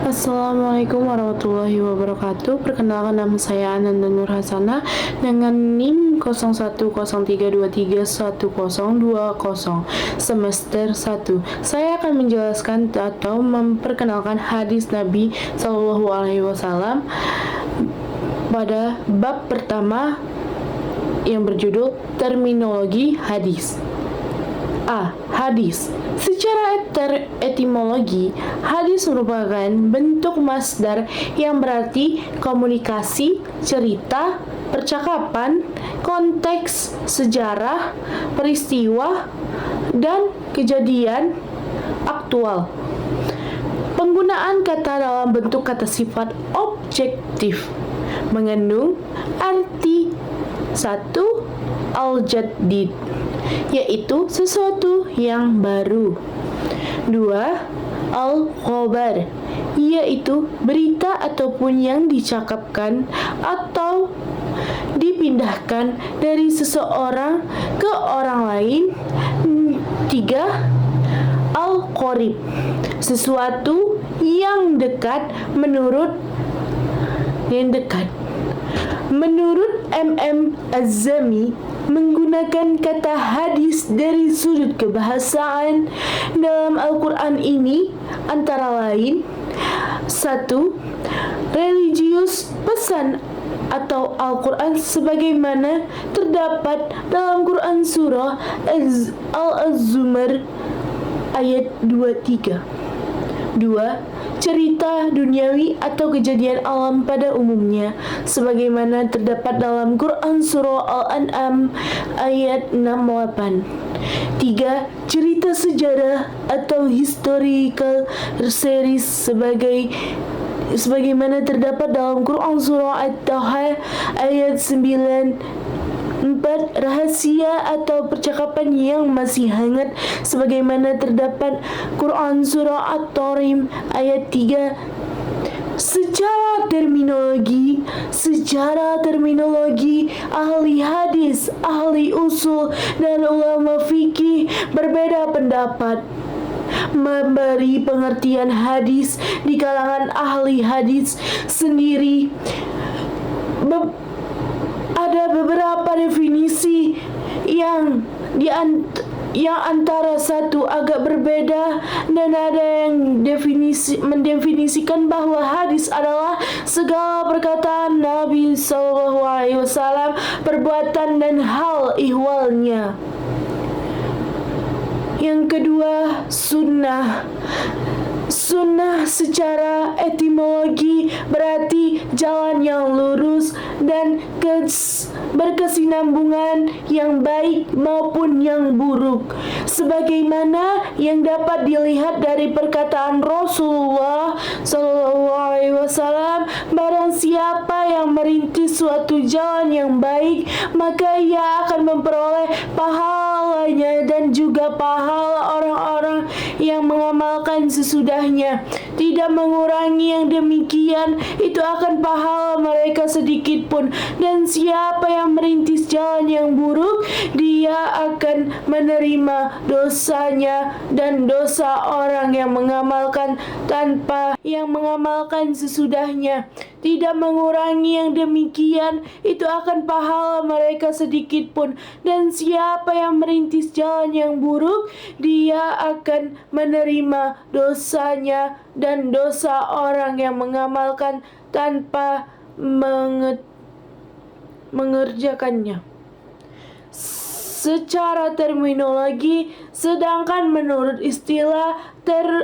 Assalamualaikum warahmatullahi wabarakatuh. Perkenalkan, nama saya Ananda Nur Hasanah dengan NIM 0113231020 semester 1. Saya akan menjelaskan atau memperkenalkan hadis Nabi Shallallahu Alaihi Wasallam pada bab pertama yang berjudul terminologi hadis. A. Hadis. Secara etimologi, hadis merupakan bentuk masdar yang berarti komunikasi, cerita, percakapan, konteks, sejarah, peristiwa, dan kejadian aktual. Penggunaan kata dalam bentuk kata sifat objektif mengandung arti 1. Al-jadid, yaitu sesuatu yang baru. 2. Al-khobar, yaitu berita ataupun yang dicakapkan atau dipindahkan dari seseorang ke orang lain. 3. Al-qorib, sesuatu yang dekat menurut M.M. Az-Zami, menggunakan kata hadis dari sudut kebahasaan dalam Al-Quran ini antara lain 1. Religius pesan atau Al-Quran sebagaimana terdapat dalam Quran surah Al-Zumar ayat 23. 2. Cerita duniawi atau kejadian alam pada umumnya sebagaimana terdapat dalam Quran surah Al-An'am ayat 68. 3. Cerita sejarah atau historical series sebagaimana terdapat dalam Quran surah At-Taha ayat 9. 4. Rahasia atau percakapan yang masih hangat sebagaimana terdapat Quran surah At-Tarim ayat 3. Secara terminologi, ahli hadis, ahli usul, dan ulama fikih berbeda pendapat memberi pengertian hadis. Di kalangan ahli hadis sendiri ada beberapa definisi yang antara satu agak berbeda, dan ada yang mendefinisikan bahwa hadis adalah segala perkataan Nabi SAW, perbuatan dan hal ihwalnya. Yang kedua, sunnah. Sunnah secara etimologi berarti jalan yang lurus dan berkesinambungan, yang baik maupun yang buruk, sebagaimana yang dapat dilihat dari perkataan Rasulullah SAW, barang siapa yang merintis suatu jalan yang baik, maka ia akan memperoleh pahalanya dan juga pahala orang-orang yang mengamalkan sesudahnya, tidak mengurangi. Yang demikian itu akan pahala mereka sedikit pun. Dan siapa yang merintis jalan yang buruk, dia akan menerima dosanya dan dosa orang yang mengamalkan sesudahnya, tidak mengurangi. Yang demikian itu akan pahala mereka sedikit pun. Dan siapa yang merintis jalan yang buruk, dia akan menerima dosanya dan dosa orang yang mengamalkan tanpa mengerjakannya. Secara terminologi, sedangkan menurut istilah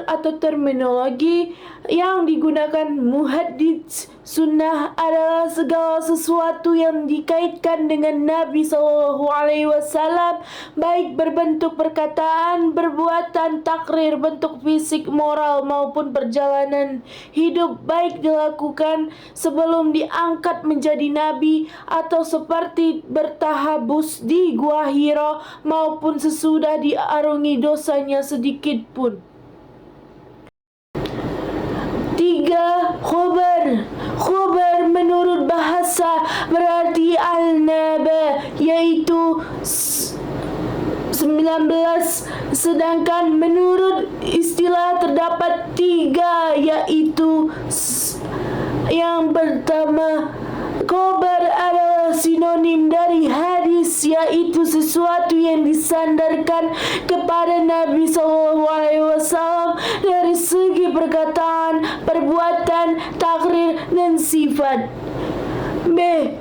atau terminologi yang digunakan muhaddits, sunnah adalah segala sesuatu yang dikaitkan dengan Nabi SAW, baik berbentuk perkataan, perbuatan, takrir, bentuk fisik, moral, maupun perjalanan hidup, baik dilakukan sebelum diangkat menjadi Nabi atau seperti bertahabus di Gua Hira, maupun sesudah diarungi dosanya sedikit pun. 3. Khobar menurut bahasa berarti al-naba, yaitu 19 sedangkan menurut istilah terdapat 3, yaitu yang pertama, khobar adalah sinonim dari hadis, yaitu sesuatu yang disandarkan kepada Nabi SAW dari segi perkataan, perbuatan, takrir, dan sifat. B.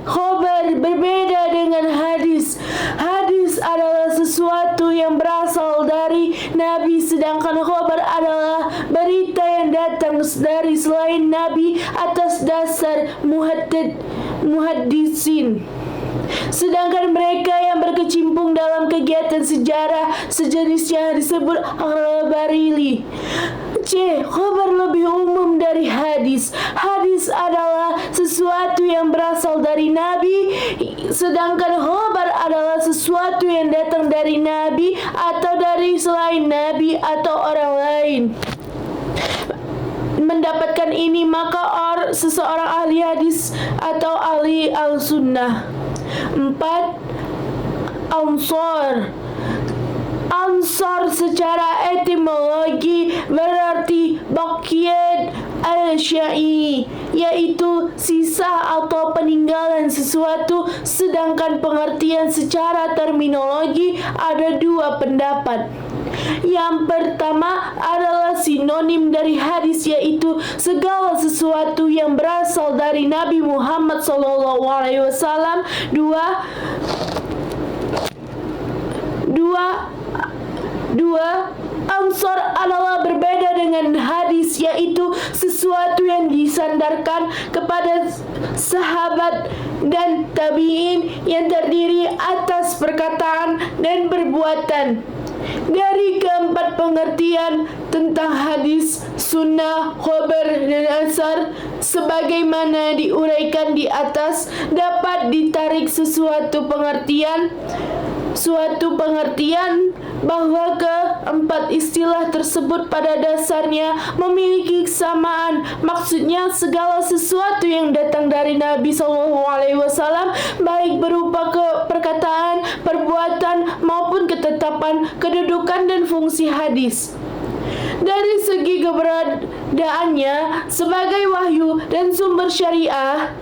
Khobar berbeda dengan hadis. Hadis adalah sesuatu yang berasal dari Nabi, sedangkan khobar adalah berita yang datang dari selain Nabi atas dasar muhaddisin. Sedangkan mereka yang berkecimpung dalam kegiatan sejarah sejenisnya disebut khabarili. C. Khobar lebih umum dari hadis. Hadis adalah sesuatu yang berasal dari Nabi, sedangkan khobar adalah sesuatu yang datang dari Nabi atau dari selain Nabi atau orang lain. Mendapatkan ini maka seseorang ahli hadis atau ahli al-sunnah. 4. Ansor secara etimologi berarti baqiyat al-syai', yaitu sisa atau peninggalan sesuatu, sedangkan pengertian secara terminologi ada 2 pendapat. Yang pertama adalah sinonim dari hadis, yaitu segala sesuatu yang berasal dari Nabi Muhammad SAW. 2. Ansor adalah berbeda dengan hadis, yaitu sesuatu yang disandarkan kepada sahabat dan tabi'in yang terdiri atas perkataan dan perbuatan. Dari keempat pengertian tentang hadis, sunnah, khobar, dan asar, sebagaimana diuraikan di atas, dapat ditarik suatu pengertian bahwa keempat istilah tersebut pada dasarnya memiliki kesamaan. Maksudnya segala sesuatu yang datang dari Nabi SAW, baik berupa perkataan, perbuatan, maupun ketetapan, kedudukan, dan fungsi hadis. Dari segi keberadaannya sebagai wahyu dan sumber syariah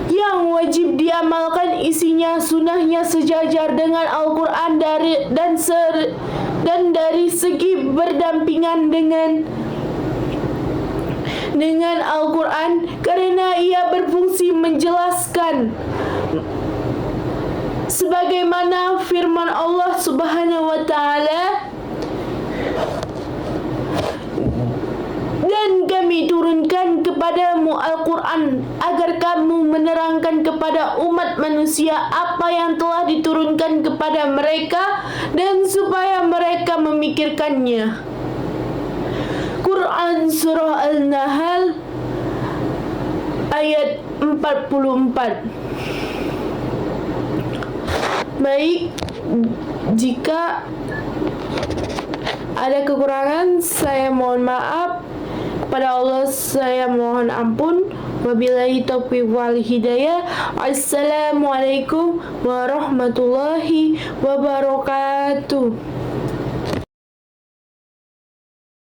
yang wajib diamalkan, isinya sunnahnya sejajar dengan Al-Quran dan dari segi berdampingan dengan Al-Quran, karena ia berfungsi menjelaskan sebagaimana firman Allah Subhanahu wa Ta'ala, dan kami turunkan kepadamu Al-Quran agar kamu menerangkan kepada umat manusia apa yang telah diturunkan kepada mereka dan supaya mereka memikirkannya. Quran Surah Al-Nahl ayat 44. Baik, jika ada kekurangan saya mohon maaf. Kepada Allah saya mohon ampun. Wabillahi taufiq wal hidayah. Assalamualaikum warahmatullahi wabarakatuh.